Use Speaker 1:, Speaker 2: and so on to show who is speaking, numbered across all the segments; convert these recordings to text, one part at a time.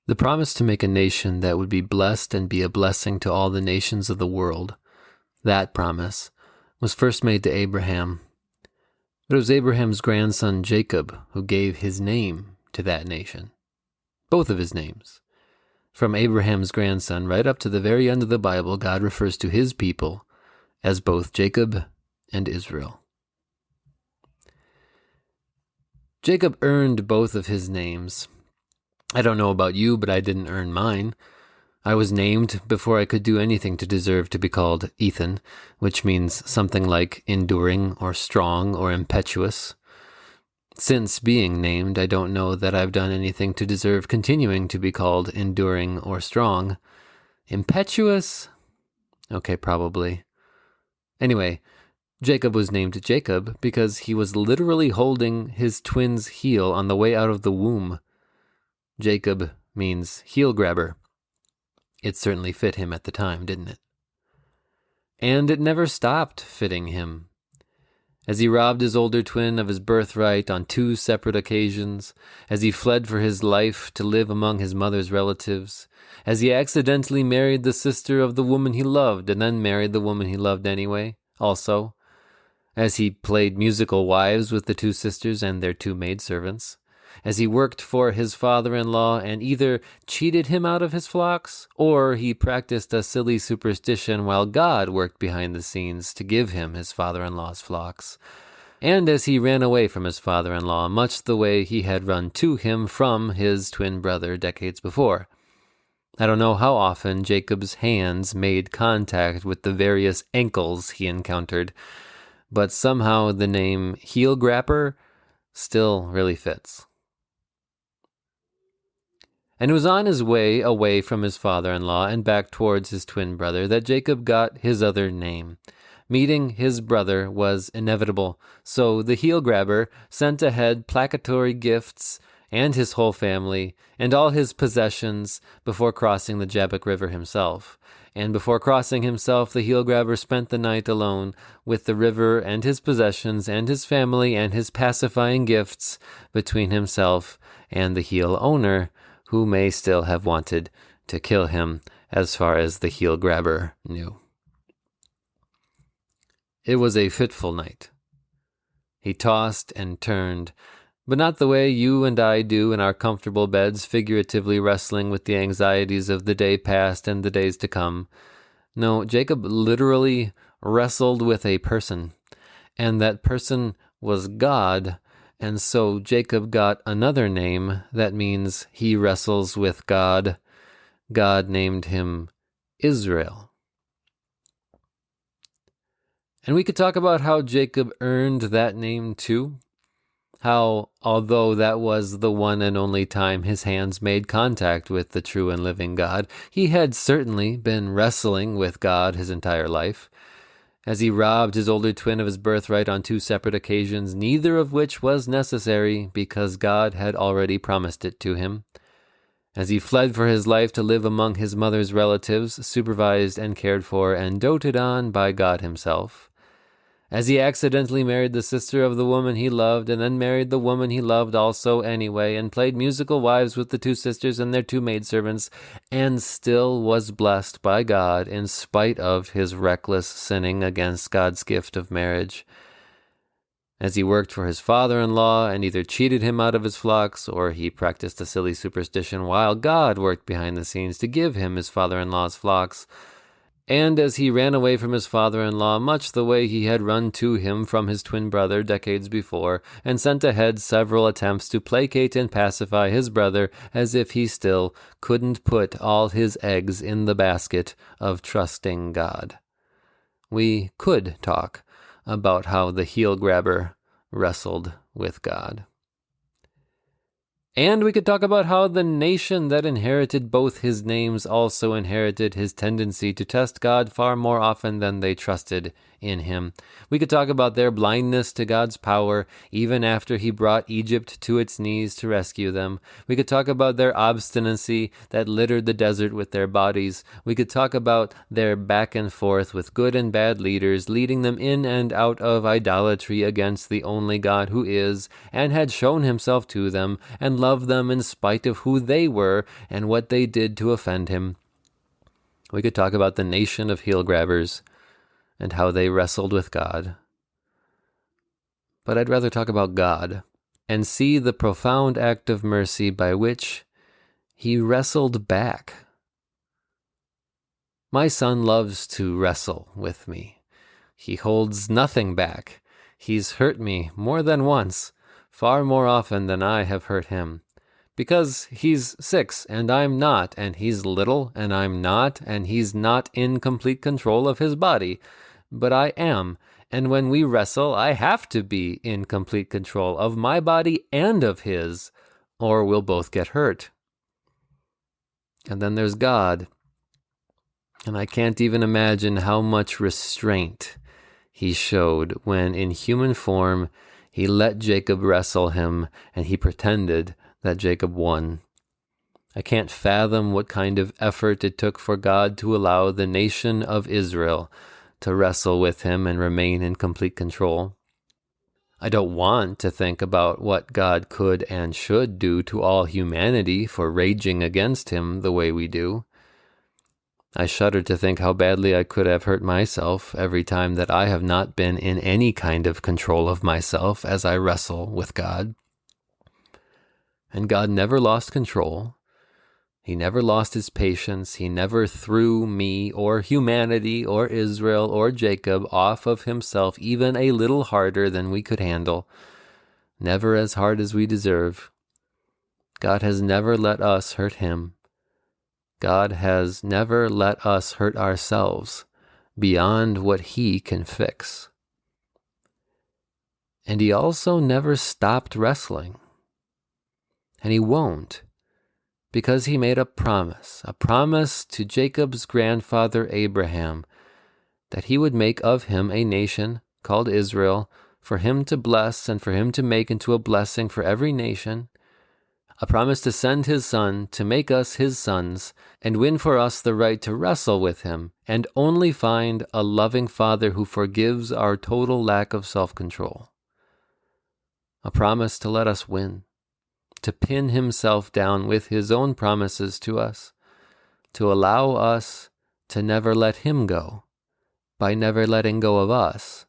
Speaker 1: The promise to make a nation that would be blessed and be a blessing to all the nations of the world, that promise, was first made to Abraham. But it was Abraham's grandson Jacob who gave his name to that nation. Both of his names. From Abraham's grandson right up to the very end of the Bible, God refers to his people as both Jacob and Israel. Jacob earned both of his names. I don't know about you, but I didn't earn mine. I was named before I could do anything to deserve to be called Ethan, which means something like enduring or strong or impetuous. Since being named, I don't know that I've done anything to deserve continuing to be called enduring or strong. Impetuous? Okay, probably. Anyway, Jacob was named Jacob because he was literally holding his twin's heel on the way out of the womb. Jacob means heel grabber. It certainly fit him at the time, didn't it? And it never stopped fitting him. As he robbed his older twin of his birthright on 2 separate occasions, as he fled for his life to live among his mother's relatives, as he accidentally married the sister of the woman he loved and then married the woman he loved anyway, also, as he played musical wives with the 2 sisters and their 2 maidservants, as he worked for his father-in-law and either cheated him out of his flocks, or he practiced a silly superstition while God worked behind the scenes to give him his father-in-law's flocks, and as he ran away from his father-in-law, much the way he had run to him from his twin brother decades before. I don't know how often Jacob's hands made contact with the various ankles he encountered, but somehow the name heel grapper still really fits. And it was on his way away from his father-in-law and back towards his twin brother that Jacob got his other name. Meeting his brother was inevitable, so the heel grabber sent ahead placatory gifts and his whole family and all his possessions before crossing the Jabbok River himself. And before crossing himself, the heel grabber spent the night alone with the river and his possessions and his family and his pacifying gifts between himself and the heel owner, who may still have wanted to kill him as far as the heel grabber knew. It was a fitful night. He tossed and turned, but not the way you and I do in our comfortable beds, figuratively wrestling with the anxieties of the day past and the days to come. No, Jacob literally wrestled with a person, and that person was God. And so Jacob got another name that means he wrestles with God. God named him Israel. And we could talk about how Jacob earned that name too. How, although that was the one and only time his hands made contact with the true and living God, he had certainly been wrestling with God his entire life. As he robbed his older twin of his birthright on 2 separate occasions, neither of which was necessary because God had already promised it to him. As he fled for his life to live among his mother's relatives, supervised and cared for and doted on by God himself. As he accidentally married the sister of the woman he loved and then married the woman he loved also anyway and played musical wives with the 2 sisters and their 2 maidservants and still was blessed by God in spite of his reckless sinning against God's gift of marriage. As he worked for his father-in-law and either cheated him out of his flocks or he practiced a silly superstition while God worked behind the scenes to give him his father-in-law's flocks. And as he ran away from his father-in-law, much the way he had run to him from his twin brother decades before, and sent ahead several attempts to placate and pacify his brother as if he still couldn't put all his eggs in the basket of trusting God. We could talk about how the heel grabber wrestled with God. And we could talk about how the nation that inherited both his names also inherited his tendency to test God far more often than they trusted in him. We could talk about their blindness to God's power, even after he brought Egypt to its knees to rescue them. We could talk about their obstinacy that littered the desert with their bodies. We could talk about their back and forth with good and bad leaders, leading them in and out of idolatry against the only God who is, and had shown himself to them, and loved them in spite of who they were and what they did to offend him. We could talk about the nation of heel-grabbers and how they wrestled with God. But I'd rather talk about God and see the profound act of mercy by which he wrestled back. My son loves to wrestle with me. He holds nothing back. He's hurt me more than once, far more often than I have hurt him. Because he's 6 and I'm not, and he's little and I'm not, and he's not in complete control of his body. But I am, and when we wrestle, I have to be in complete control of my body and of his, or we'll both get hurt. And then there's God, and I can't even imagine how much restraint he showed when in human form he let Jacob wrestle him, and he pretended that Jacob won. I can't fathom what kind of effort it took for God to allow the nation of Israel to wrestle with him and remain in complete control. I don't want to think about what God could and should do to all humanity for raging against him the way we do. I shudder to think how badly I could have hurt myself every time that I have not been in any kind of control of myself as I wrestle with God. And God never lost control. He never lost his patience. He never threw me or humanity or Israel or Jacob off of himself even a little harder than we could handle. Never as hard as we deserve. God has never let us hurt him. God has never let us hurt ourselves beyond what he can fix. And he also never stopped wrestling. And he won't, because he made a promise to Jacob's grandfather Abraham, that he would make of him a nation called Israel, for him to bless and for him to make into a blessing for every nation, a promise to send his son to make us his sons and win for us the right to wrestle with him and only find a loving father who forgives our total lack of self-control. A promise to let us win, to pin himself down with his own promises to us, to allow us to never let him go, by never letting go of us,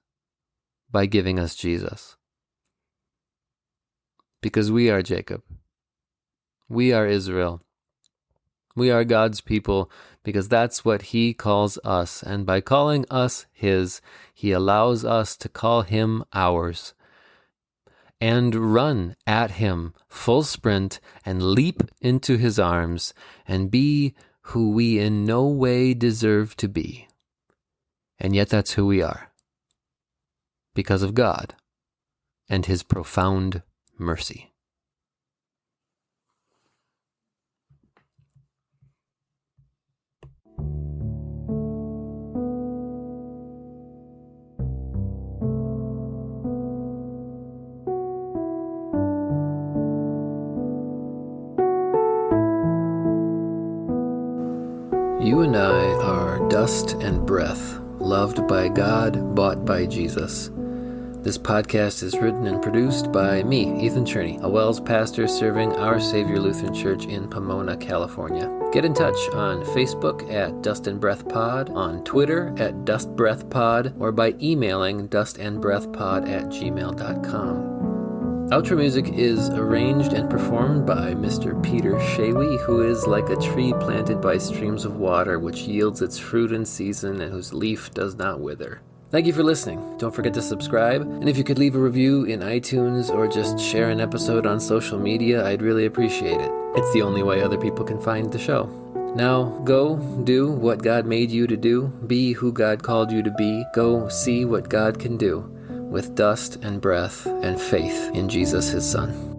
Speaker 1: by giving us Jesus. Because we are Jacob. We are Israel. We are God's people because that's what he calls us, and by calling us his, he allows us to call him ours, and run at him full sprint and leap into his arms and be who we in no way deserve to be. And yet that's who we are, because of God and his profound mercy. You and I are dust and breath, loved by God, bought by Jesus. This podcast is written and produced by me, Ethan Cherney, a WELS pastor serving Our Savior Lutheran Church in Pomona, California. Get in touch on Facebook at Dust and Breath Pod, on Twitter at Dust Breath Pod, or by emailing dustandbreathpod@gmail.com. Outro music is arranged and performed by Mr. Peter Shawy, who is like a tree planted by streams of water, which yields its fruit in season and whose leaf does not wither. Thank you for listening. Don't forget to subscribe, and if you could leave a review in iTunes or just share an episode on social media, I'd really appreciate it. It's the only way other people can find the show. Now, go do what God made you to do. Be who God called you to be. Go see what God can do with dust and breath and faith in Jesus, his Son.